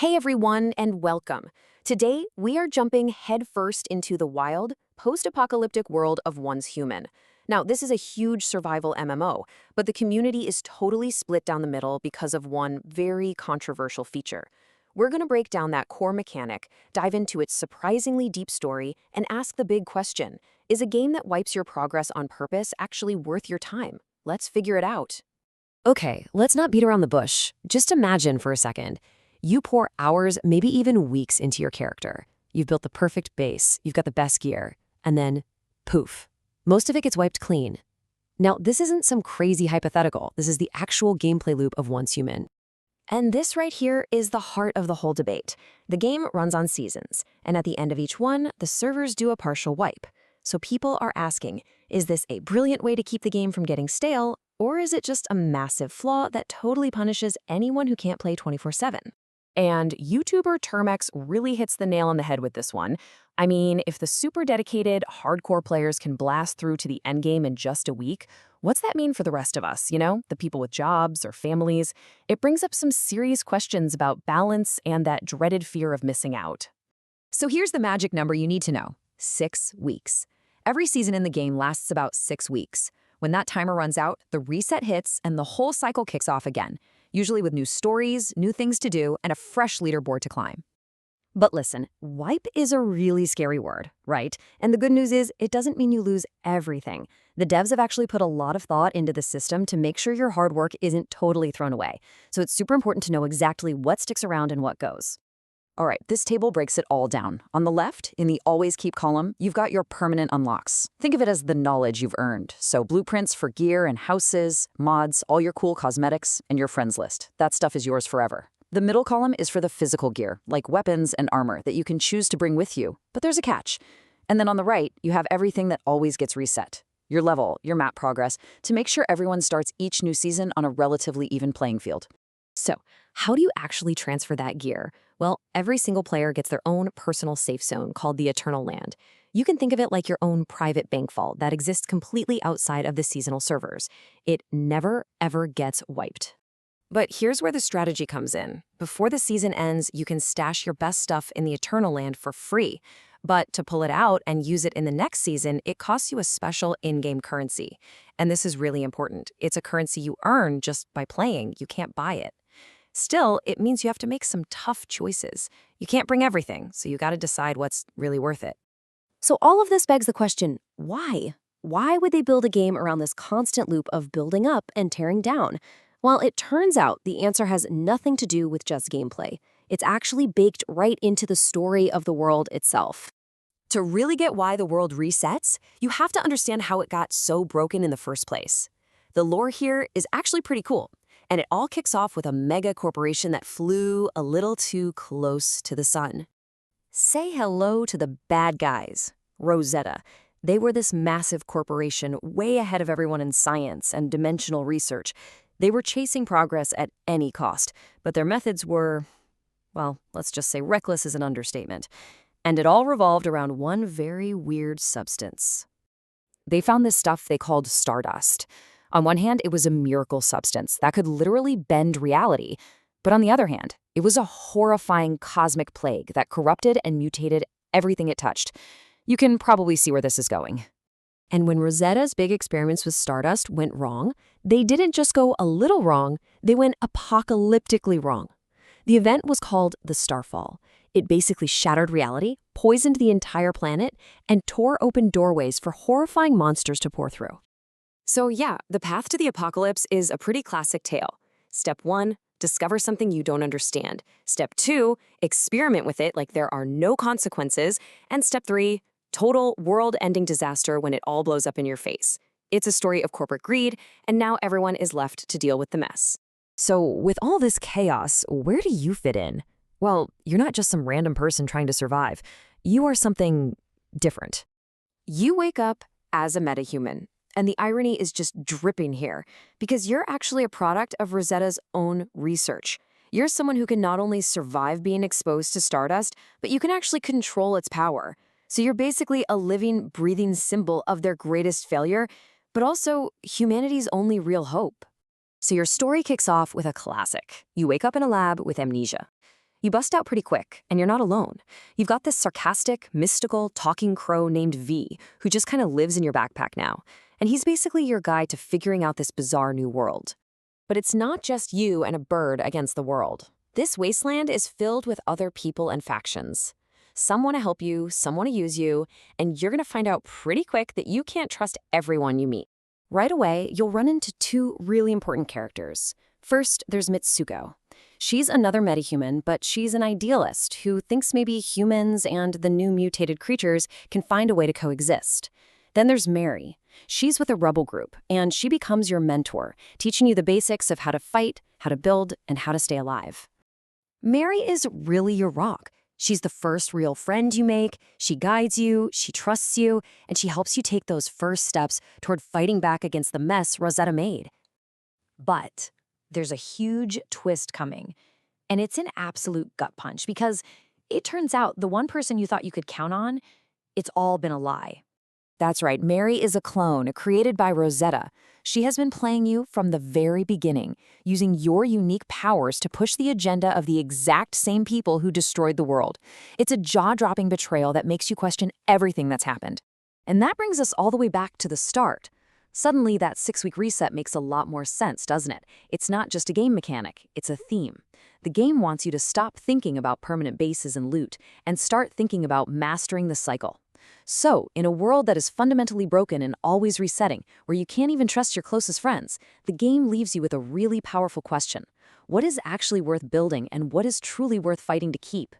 Hey everyone, and welcome. Today, we are jumping headfirst into the wild, post-apocalyptic world of Once Human. Now, this is a huge survival MMO, but the community is totally split down the middle because of one very controversial feature. We're going to break down that core mechanic, dive into its surprisingly deep story, and ask the big question, is a game that wipes your progress on purpose actually worth your time? Let's figure it out. Okay, let's not beat around the bush. Just imagine for a second. You pour hours, maybe even weeks into your character. You've built the perfect base, you've got the best gear, and then, poof. Most of it gets wiped clean. Now, this isn't some crazy hypothetical. This is the actual gameplay loop of Once Human. And this right here is the heart of the whole debate. The game runs on seasons, and at the end of each one, the servers do a partial wipe. So people are asking, is this a brilliant way to keep the game from getting stale, or is it just a massive flaw that totally punishes anyone who can't play 24/7? And YouTuber Termex really hits the nail on the head with this one. I mean, if the super dedicated, hardcore players can blast through to the endgame in just a week, what's that mean for the rest of us, the people with jobs or families? It brings up some serious questions about balance and that dreaded fear of missing out. So here's the magic number you need to know: 6 weeks. Every season in the game lasts about 6 weeks. When that timer runs out, the reset hits and the whole cycle kicks off again, usually with new stories, new things to do, and a fresh leaderboard to climb. But listen, wipe is a really scary word, right? And the good news is, it doesn't mean you lose everything. The devs have actually put a lot of thought into the system to make sure your hard work isn't totally thrown away. So it's super important to know exactly what sticks around and what goes. All right, this table breaks it all down. On the left, in the Always Keep column, you've got your permanent unlocks. Think of it as the knowledge you've earned. So blueprints for gear and houses, mods, all your cool cosmetics, and your friends list. That stuff is yours forever. The middle column is for the physical gear, like weapons and armor that you can choose to bring with you. But there's a catch. And then on the right, you have everything that always gets reset. Your level, your map progress, to make sure everyone starts each new season on a relatively even playing field. So, how do you actually transfer that gear? Well, every single player gets their own personal safe zone called the Eternaland. You can think of it like your own private bank vault that exists completely outside of the seasonal servers. It never, ever gets wiped. But here's where the strategy comes in. Before the season ends, you can stash your best stuff in the Eternaland for free. But to pull it out and use it in the next season, it costs you a special in-game currency. And this is really important. It's a currency you earn just by playing. You can't buy it. Still, it means you have to make some tough choices. You can't bring everything, so you got to decide what's really worth it. So all of this begs the question, why? Why would they build a game around this constant loop of building up and tearing down? Well, it turns out the answer has nothing to do with just gameplay. It's actually baked right into the story of the world itself. To really get why the world resets, you have to understand how it got so broken in the first place. The lore here is actually pretty cool. And it all kicks off with a mega corporation that flew a little too close to the sun. Say hello to the bad guys, Rosetta. They were this massive corporation way ahead of everyone in science and dimensional research. They were chasing progress at any cost, but their methods were, well, let's just say reckless is an understatement. And it all revolved around one very weird substance. They found this stuff they called Stardust. On one hand, it was a miracle substance that could literally bend reality. But on the other hand, it was a horrifying cosmic plague that corrupted and mutated everything it touched. You can probably see where this is going. And when Rosetta's big experiments with Stardust went wrong, they didn't just go a little wrong, they went apocalyptically wrong. The event was called the Starfall. It basically shattered reality, poisoned the entire planet, and tore open doorways for horrifying monsters to pour through. So yeah, the path to the apocalypse is a pretty classic tale. Step 1, discover something you don't understand. Step 2, experiment with it like there are no consequences. And step 3, total world-ending disaster when it all blows up in your face. It's a story of corporate greed, and now everyone is left to deal with the mess. So with all this chaos, where do you fit in? Well, you're not just some random person trying to survive. You are something different. You wake up as a metahuman. And the irony is just dripping here, because you're actually a product of Rosetta's own research. You're someone who can not only survive being exposed to Stardust, but you can actually control its power. So you're basically a living, breathing symbol of their greatest failure, but also humanity's only real hope. So your story kicks off with a classic. You wake up in a lab with amnesia. You bust out pretty quick, and you're not alone. You've got this sarcastic, mystical, talking crow named V, who just kind of lives in your backpack now. And he's basically your guide to figuring out this bizarre new world. But it's not just you and a bird against the world. This wasteland is filled with other people and factions. Some want to help you, some want to use you, and you're going to find out pretty quick that you can't trust everyone you meet. Right away, you'll run into two really important characters. First, there's Mitsuko. She's another metahuman, but she's an idealist who thinks maybe humans and the new mutated creatures can find a way to coexist. Then there's Mary. She's with a rebel group, and she becomes your mentor, teaching you the basics of how to fight, how to build, and how to stay alive. Mary is really your rock. She's the first real friend you make, she guides you, she trusts you, and she helps you take those first steps toward fighting back against the mess Rosetta made. But there's a huge twist coming, and it's an absolute gut punch because it turns out the one person you thought you could count on, it's all been a lie. That's right, Mary is a clone created by Rosetta. She has been playing you from the very beginning, using your unique powers to push the agenda of the exact same people who destroyed the world. It's a jaw-dropping betrayal that makes you question everything that's happened. And that brings us all the way back to the start. Suddenly, that 6-week reset makes a lot more sense, doesn't it? It's not just a game mechanic, it's a theme. The game wants you to stop thinking about permanent bases and loot and start thinking about mastering the cycle. So, in a world that is fundamentally broken and always resetting, where you can't even trust your closest friends, the game leaves you with a really powerful question. What is actually worth building and what is truly worth fighting to keep?